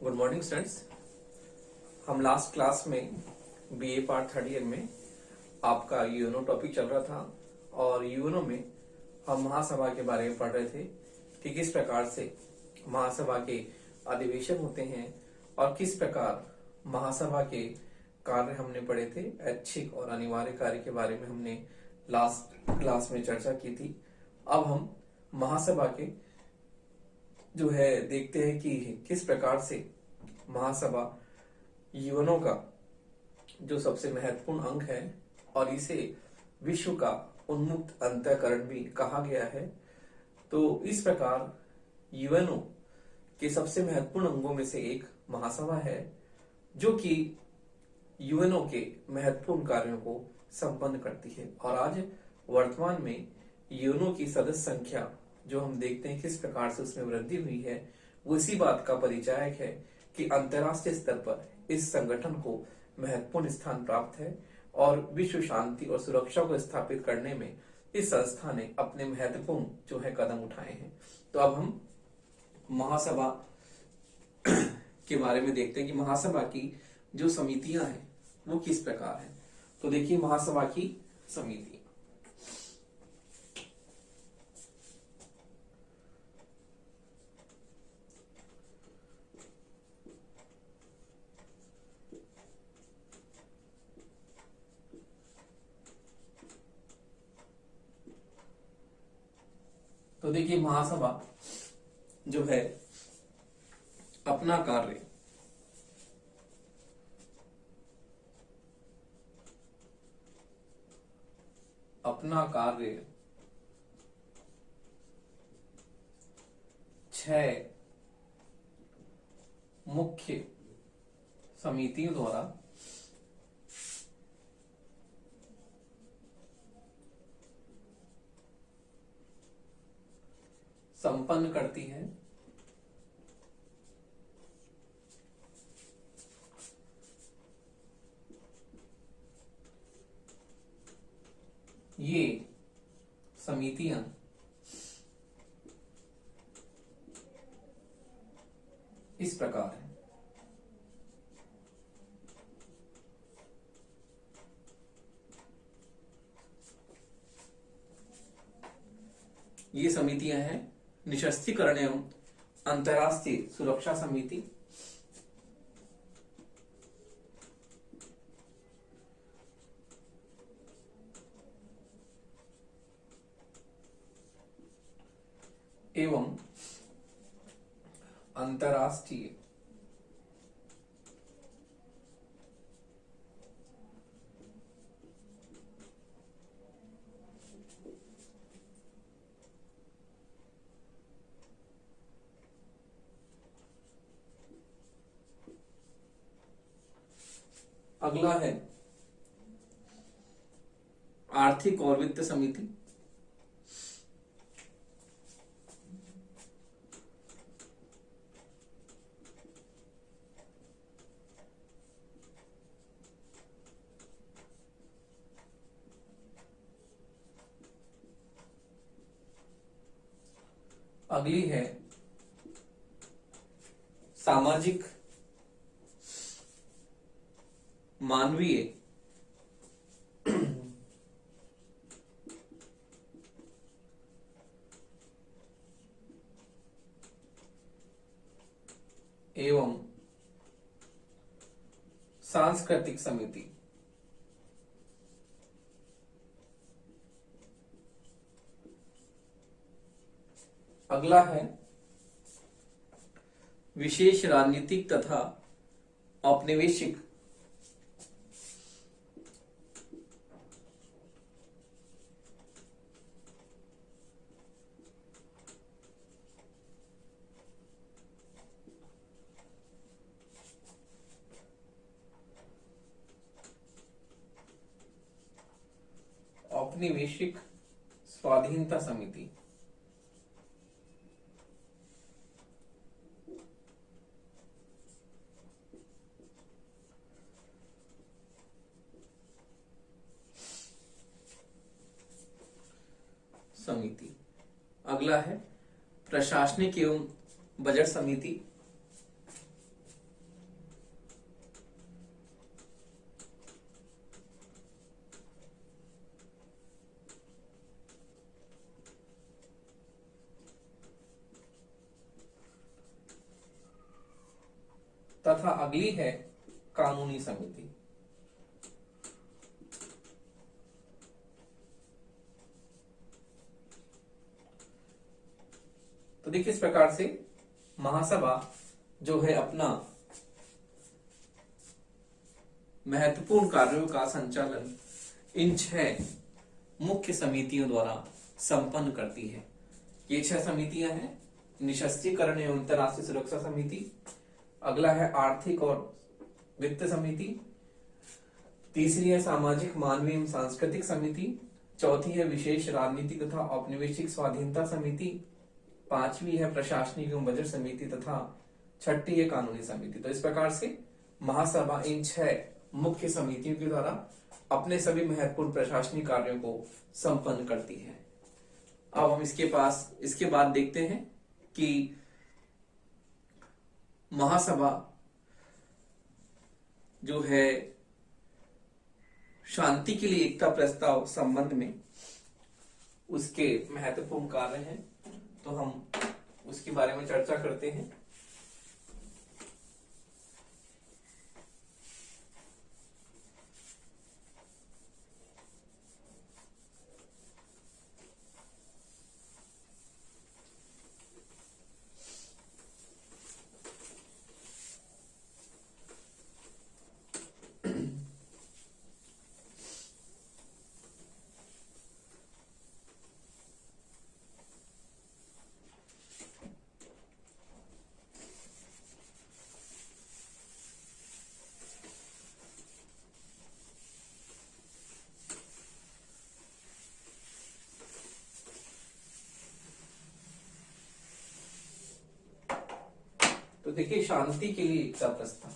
Good morning students. हम last class में BA part third year में आपका यूएनओ टॉपिक चल रहा था और यूएनओ में हम महासभा के बारे में पढ़ रहे थे कि किस प्रकार से महासभा के अधिवेशन होते हैं और किस प्रकार महासभा के कार्य हमने पढ़े थे। ऐच्छिक और अनिवार्य कार्य के बारे में हमने लास्ट क्लास में चर्चा की थी। अब हम महासभा के जो है देखते हैं कि किस प्रकार से महासभा यूएनओ का जो सबसे महत्वपूर्ण अंग है और इसे विश्व का उन्मुक्त अंतःकरण भी कहा गया है। तो इस प्रकार यूएनओ के सबसे महत्वपूर्ण अंगों में से एक महासभा है जो कि यूएनओ के महत्वपूर्ण कार्यों को संपन्न करती है। और आज वर्तमान में यूएनओ की सदस्य संख्या जो हम देखते हैं किस प्रकार से उसमें वृद्धि हुई है, वो इसी बात का परिचायक है कि अंतर्राष्ट्रीय स्तर पर इस संगठन को महत्वपूर्ण स्थान प्राप्त है और विश्व शांति और सुरक्षा को स्थापित करने में इस संस्था ने अपने महत्वपूर्ण जो है कदम उठाए हैं। तो अब हम महासभा के बारे में देखते हैं कि महासभा की जो समितियां हैं वो किस प्रकार है। तो देखिए महासभा की समिति तो देखिए महासभा जो है अपना कार्य छह मुख्य समितियों द्वारा संपन्न करती है। ये समितियां इस प्रकार है। ये समितियां हैं निशस्त्रीकरण एवं अंतर्राष्ट्रीय सुरक्षा समिति, एवं अंतर्राष्ट्रीय अगला है आर्थिक और वित्त समिति, अगली है सामाजिक मानवीय एवं सांस्कृतिक समिति। अगला है विशेष राजनीतिक तथा औपनिवेशिक औपनिवेशिक स्वाधीनता समिति। अगला है प्रशासनिक एवं बजट समिति। तथा अगली है कानूनी समिति। तो देखिए इस प्रकार से महासभा जो है अपना महत्वपूर्ण कार्यों का संचालन इन 6 मुख्य समितियों द्वारा संपन्न करती है। ये 6 समितियां हैं। निशस्त्रीकरण एवं अंतर्राष्ट्रीय सुरक्षा समिति, अगला है आर्थिक और वित्त समिति, तीसरी है सामाजिक मानवीय एवं सांस्कृतिक समिति, चौथी है विशेष राजनीतिक तथा औपनिवेशिक स्वाधीनता समिति, पांचवी है प्रशासनिक एवं बजट समिति तथा छठी है कानूनी समिति। तो इस प्रकार से महासभा इन 6 मुख्य समितियों के द्वारा अपने सभी महत्वपूर्ण प्रशासनिक कार्यों को संपन्न करती है। अब हम इसके बाद देखते हैं कि महासभा जो है शांति के लिए एकता प्रस्ताव संबंध में उसके महत्वपूर्ण कार्य हैं, तो हम उसके बारे में चर्चा करते हैं। तो देखिए शांति के लिए एकता प्रस्ताव।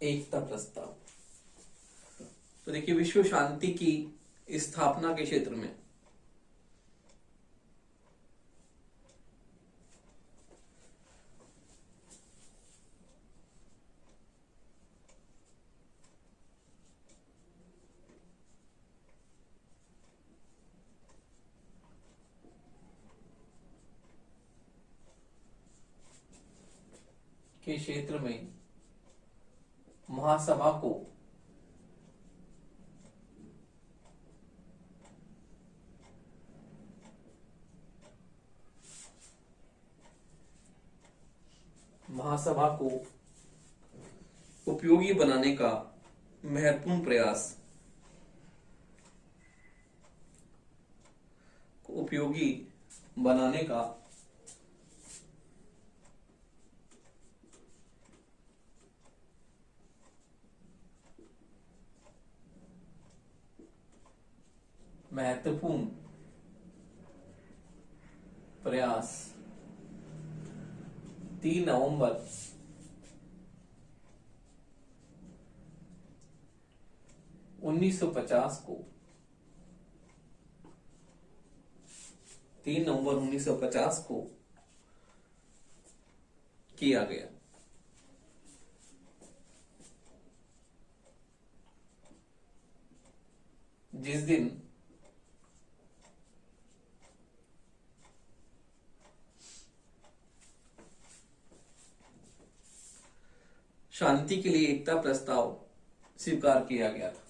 एकता प्रस्ताव। तो देखिए विश्व शांति की स्थापना के क्षेत्र में महासभा को उपयोगी बनाने का महत्वपूर्ण प्रयास उपयोगी बनाने का महत्वपूर्ण प्रयास 3 नवंबर 1950 को 3 नवंबर 1950 को किया गया। जिस दिन शांति के लिए एकता प्रस्ताव स्वीकार किया गया था।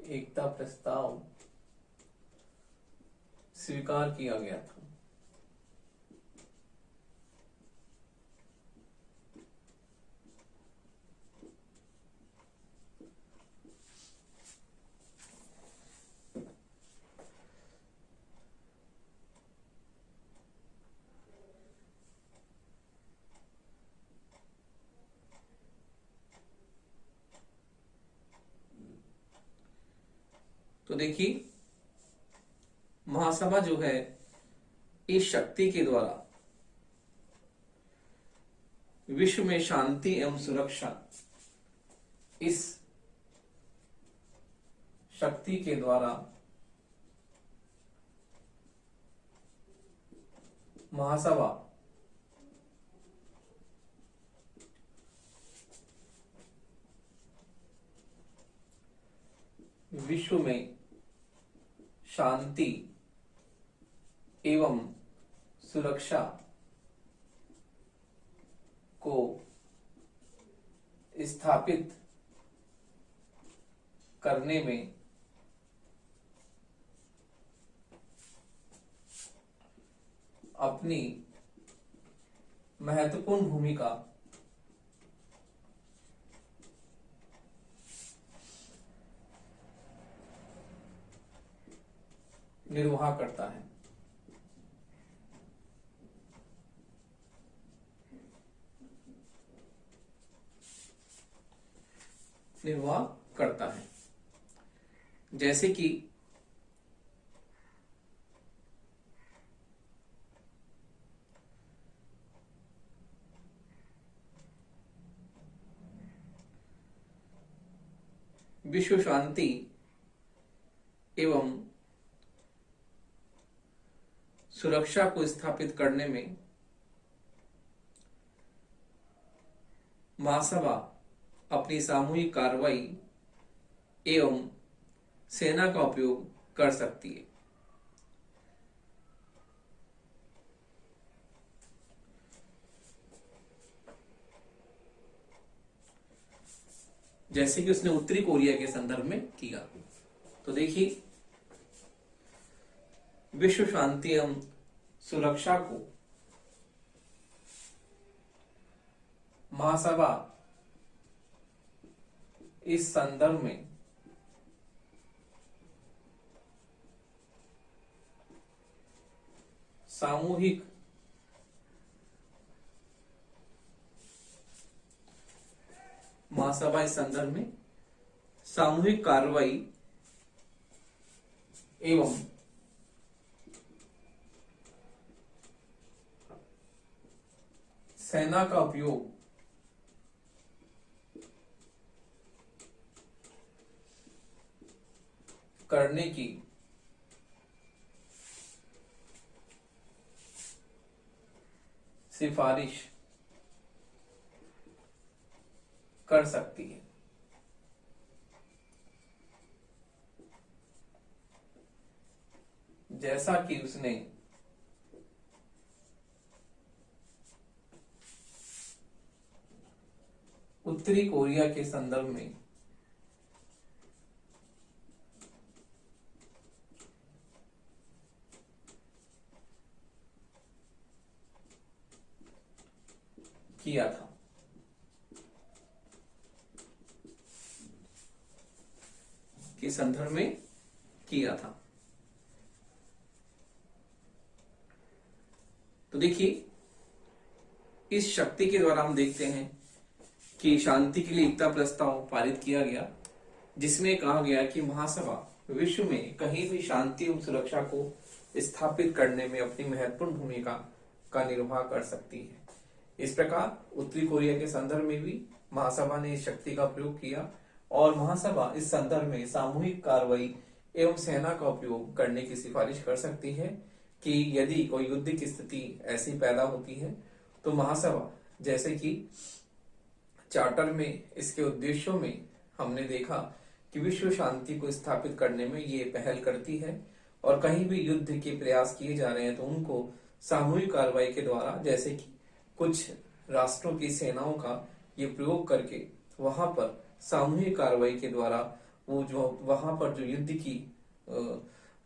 एकता प्रस्ताव स्वीकार किया गया था। तो देखिए, महासभा जो है इस शक्ति के द्वारा विश्व में शांति एवं सुरक्षा, इस शक्ति के द्वारा महासभा विश्व में शांति एवं सुरक्षा को स्थापित करने में अपनी महत्वपूर्ण भूमिका निर्वाह करता है। निर्वाह करता है जैसे कि विश्व शांति एवं सुरक्षा को स्थापित करने में महासभा अपनी सामूहिक कार्रवाई एवं सेना का उपयोग कर सकती है। जैसे कि उसने उत्तरी कोरिया के संदर्भ में किया। तो देखिए, विश्व शांति एवं सुरक्षा को महासभा इस संदर्भ में सामूहिक महासभा इस संदर्भ में सामूहिक कार्रवाई एवं सेना का उपयोग करने की सिफारिश कर सकती है। जैसा कि उसने उत्तरी कोरिया के संदर्भ में किया था। के संदर्भ में किया था। तो देखिए, इस शक्ति के द्वारा हम देखते हैं कि शांति के लिए एकता प्रस्ताव पारित किया गया, जिसमें कहा गया कि महासभा विश्व में कहीं भी शांति एवं सुरक्षा को स्थापित करने में अपनी महत्वपूर्ण भूमिका का निर्वाह कर सकती है। इस प्रकार उत्तरी कोरिया के संदर्भ में भी महासभा ने इस शक्ति का प्रयोग किया और महासभा इस संदर्भ में सामूहिक कार्रवाई एवं सेना का उपयोग करने की सिफारिश कर सकती है कि यदि कोई युद्ध की स्थिति ऐसी पैदा होती है तो महासभा, जैसे कि चार्टर में इसके उद्देश्यों में हमने देखा कि विश्व शांति को स्थापित करने में ये पहल करती है और कहीं भी युद्ध के प्रयास किए जा रहे हैं तो उनको सामूहिक कार्रवाई के द्वारा, जैसे कि कुछ राष्ट्रों की सेनाओं का ये प्रयोग करके वहां पर सामूहिक कार्रवाई के द्वारा वो जो वहां पर जो युद्ध की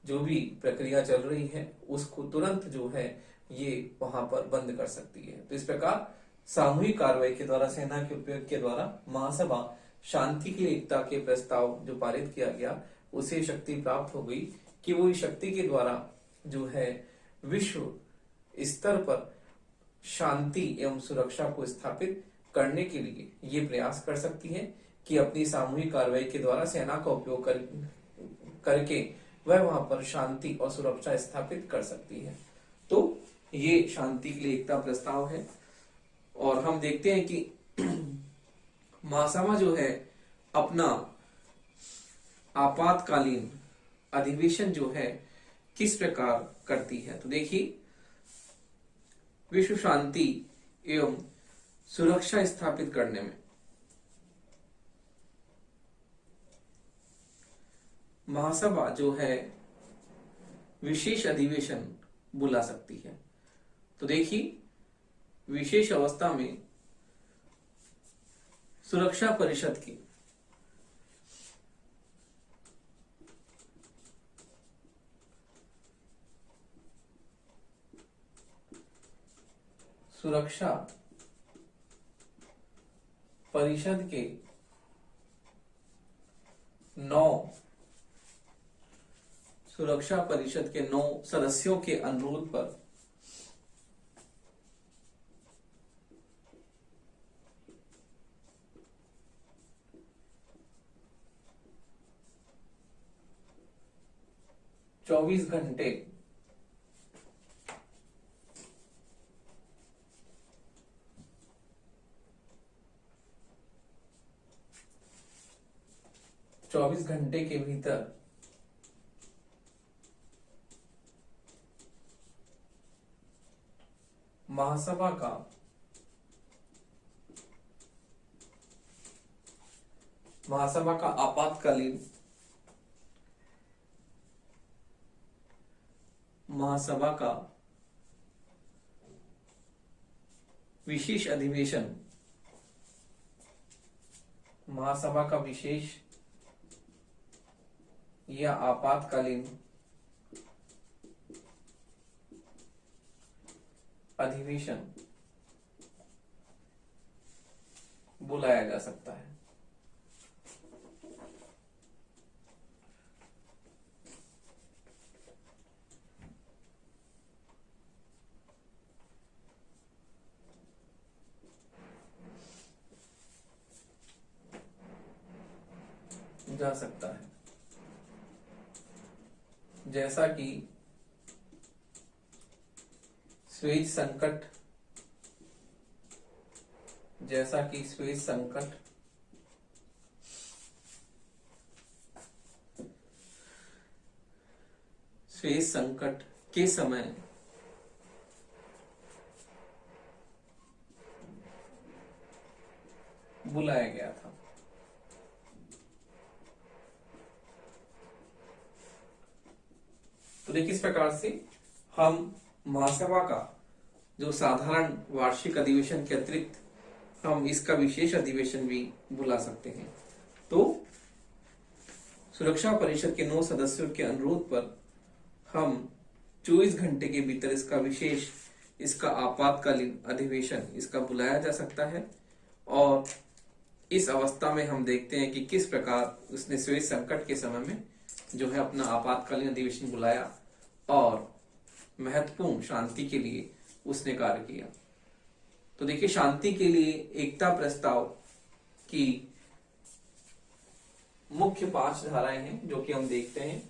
जो भी प्रक्रिया चल रही है उसको तुरंत जो है ये वहां पर बंद कर सकती है। तो इस प्रकार सामूहिक कार्रवाई के द्वारा, सेना के उपयोग के द्वारा महासभा शांति की एकता के प्रस्ताव जो पारित किया गया उसे शक्ति प्राप्त हो गई कि वो इस शक्ति के द्वारा जो है विश्व स्तर पर शांति एवं सुरक्षा को स्थापित करने के लिए ये प्रयास कर सकती है कि अपनी सामूहिक कार्रवाई के द्वारा सेना का उपयोग करके वह वहां पर शांति और सुरक्षा स्थापित कर सकती है। तो ये शांति के लिए एकता प्रस्ताव है। और हम देखते हैं कि महासभा जो है अपना आपातकालीन अधिवेशन जो है किस प्रकार करती है। तो देखिए, विश्व शांति एवं सुरक्षा स्थापित करने में महासभा जो है विशेष अधिवेशन बुला सकती है। तो देखिए, विशेष अवस्था में सुरक्षा परिषद की सुरक्षा परिषद के 9 सदस्यों के अनुरोध पर चौबीस घंटे के भीतर महासभा का आपातकालीन महासभा का विशेष अधिवेशन महासभा का विशेष या आपातकालीन अधिवेशन बुलाया जा सकता है। जा सकता है जैसा कि स्वेज संकट के समय बुलाया गया था। तो देखिए, इस प्रकार से हम महासभा का जो साधारण वार्षिक अधिवेशन के अतिरिक्त हम इसका विशेष अधिवेशन भी बुला सकते हैं। तो सुरक्षा परिषद के 9 सदस्यों के अनुरोध पर हम 24 घंटे के भीतर इसका आपातकालीन अधिवेशन इसका बुलाया जा सकता है। और इस अवस्था में हम देखते हैं कि किस प्रकार उसने स्वेज संकट के समय में जो है अपना आपातकालीन अधिवेशन बुलाया और महत्वपूर्ण शांति के लिए उसने कार्य किया। तो देखिए, शांति के लिए एकता प्रस्ताव की मुख्य 5 धाराएं हैं जो कि हम देखते हैं।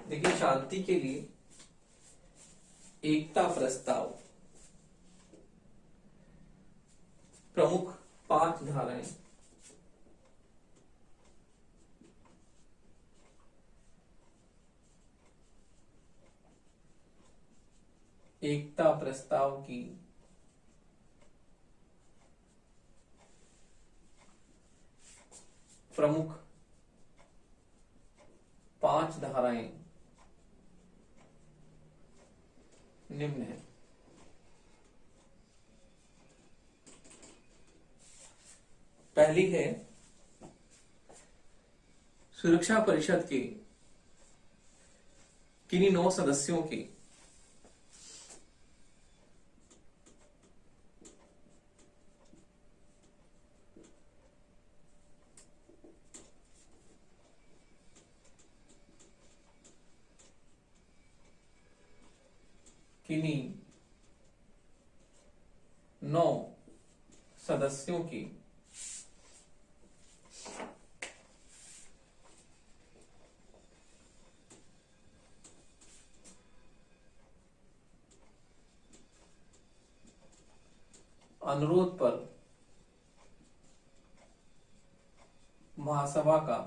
देखिए, शांति के लिए एकता प्रस्ताव प्रमुख 5 धाराएं एकता प्रस्ताव की प्रमुख 5 धाराएं निम्न है। पहली है सुरक्षा परिषद के किन्हीं 9 सदस्यों के किन्हीं 9 सदस्यों की अनुरोध पर महासभा का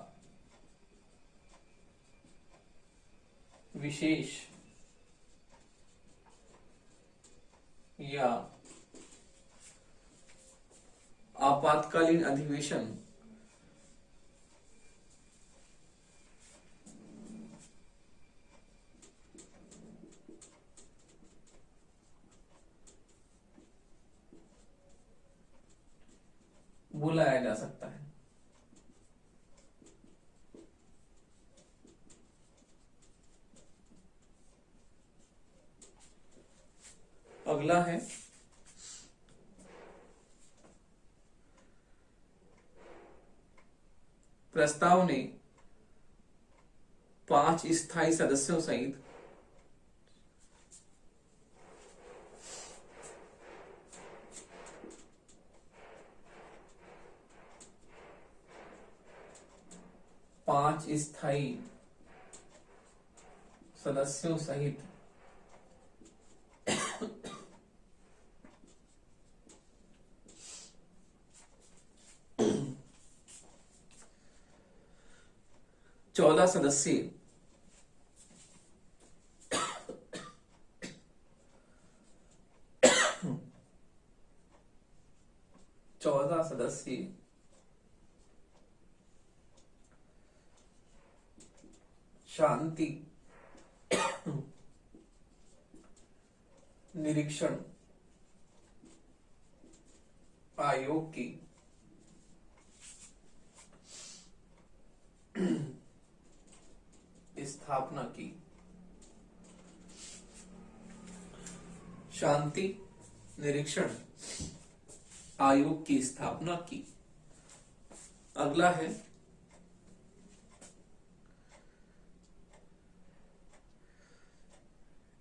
विशेष या आपातकालीन अधिवेशन बुलाया जा सकता है। अगला है प्रस्ताव ने 5 स्थायी सदस्यों सहित पांच स्थायी सदस्यों सहित 14 सदस्यीय 14 सदस्यीय शांति निरीक्षण आयोग की स्थापना की। शांति निरीक्षण आयोग की स्थापना की। अगला है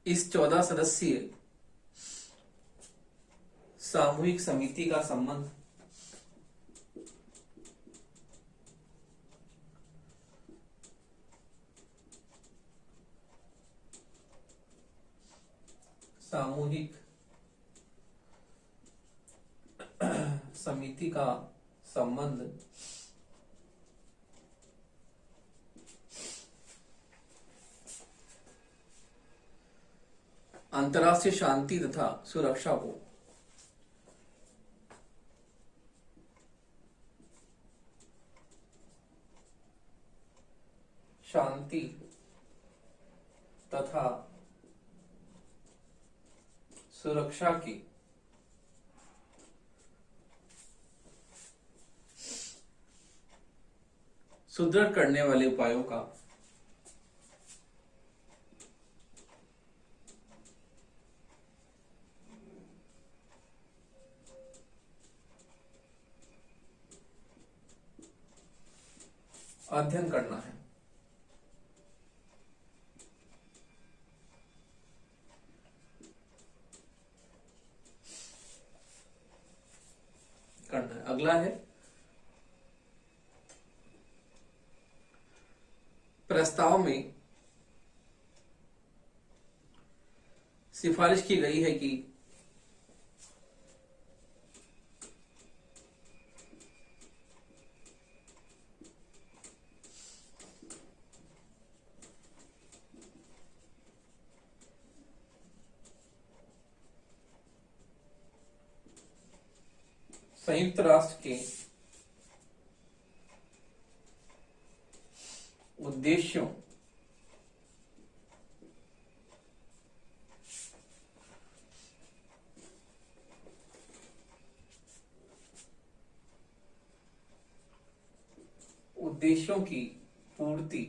इस 14 सदस्यीय सामूहिक समिति का संबंध सामूहिक समिति का संबंध अंतर्राष्ट्रीय शांति तथा सुरक्षा को शांति तथा सुरक्षा की सुदृढ़ करने वाले उपायों का अध्ययन करना है। अगला है प्रस्ताव में सिफारिश की गई है कि संयुक्त राष्ट्र के उद्देश्यों उद्देश्यों की पूर्ति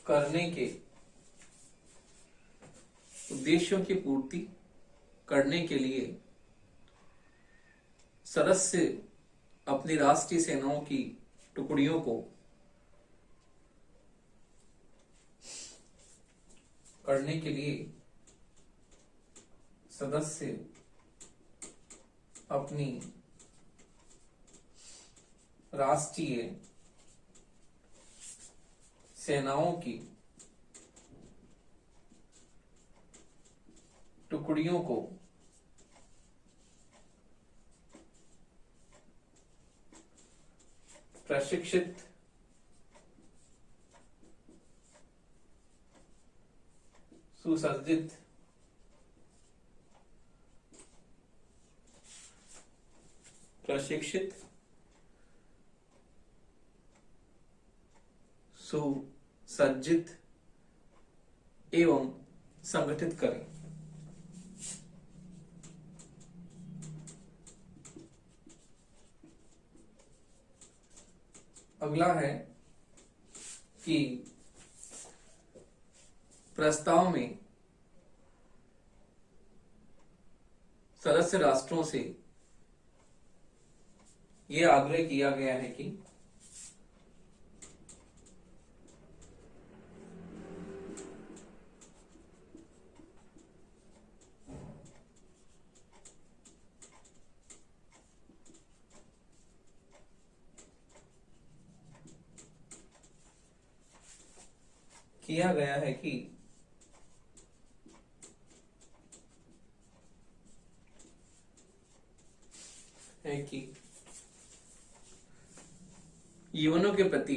करने के उद्देश्यों की पूर्ति करने के लिए सदस्य अपनी राष्ट्रीय सेनाओं की टुकड़ियों को करने के लिए सदस्य अपनी राष्ट्रीय सेनाओं की टुकड़ियों को प्रशिक्षित सुसज्जित प्रशिक्षित सुसज्जित एवं संगठित करें। अगला है कि प्रस्ताव में सदस्य राष्ट्रों से यह आग्रह किया गया है कि यूएनओ के प्रति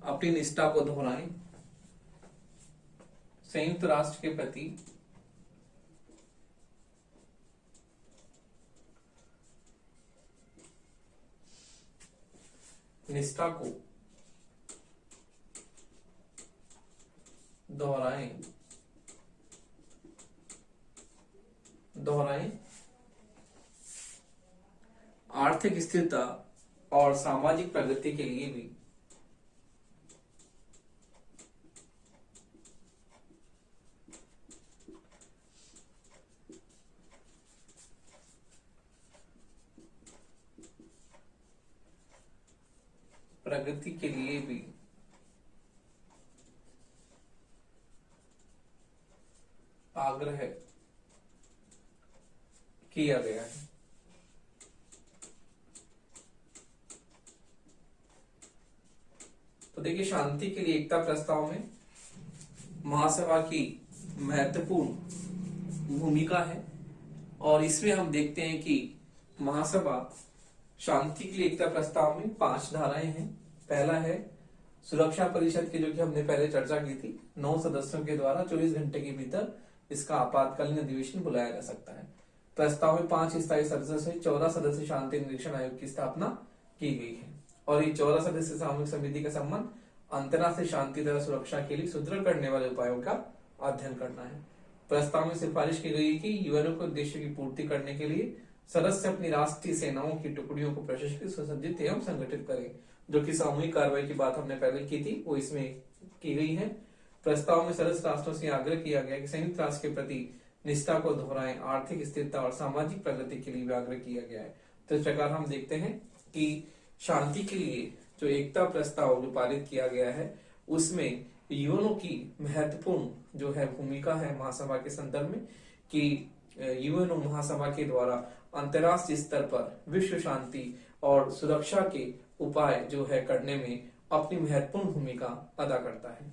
अपनी निष्ठा को दोहराएं। संयुक्त राष्ट्र के प्रति निष्ठा को दोहराएं। आर्थिक स्थिरता और सामाजिक प्रगति के लिए भी आग्रह किया गया है। तो देखिए, शांति के लिए एकता प्रस्ताव में महासभा की महत्वपूर्ण भूमिका है और इसमें हम देखते हैं कि महासभा शांति के लिए एकता प्रस्ताव में 5 धाराएं हैं। पहला है सुरक्षा परिषद की, जो कि हमने पहले चर्चा की थी, 9 सदस्यों के द्वारा 24 घंटे के भीतर इसका आपातकालीन अधिवेशन बुलाया जा सकता है। प्रस्ताव में 5 स्थायी सदस्य से 14 सदस्य शांति निरीक्षण आयोग की स्थापना की गई है और ये 14 सदस्य सामूहिक समिति का संबंध अंतर्राष्ट्रीय शांति तथा सुरक्षा के लिए सुदृढ़ करने वाले उपायों का अध्ययन करना है। प्रस्ताव में सिफारिश की गई कि यूएनओ के उद्देश्य की पूर्ति करने के लिए सदस्य अपनी राष्ट्रीय सेनाओं की टुकड़ियों को प्रशिक्षित, सुसज्जित एवं संगठित करें। जो कि सामूहिक कार्रवाई की बात हमने पहले की थी, वो इसमें की गई है। प्रस्ताव में सदस्य राष्ट्रों से आग्रह किया गया कि संयुक्त राष्ट्र के प्रति निष्ठा को दोहराएं, आर्थिक स्थिरता और सामाजिक प्रगति के लिए भी आग्रह किया गया है। तो इस प्रकार हम देखते हैं कि शांति के लिए जो एकता प्रस्ताव जो पारित किया गया है, उसमें यूएनओ की महत्वपूर्ण जो है भूमिका है महासभा के संदर्भ में, कि यूएनओ महासभा के द्वारा अंतर्राष्ट्रीय स्तर पर विश्व शांति और सुरक्षा के उपाय जो है करने में अपनी महत्वपूर्ण भूमिका अदा करता है।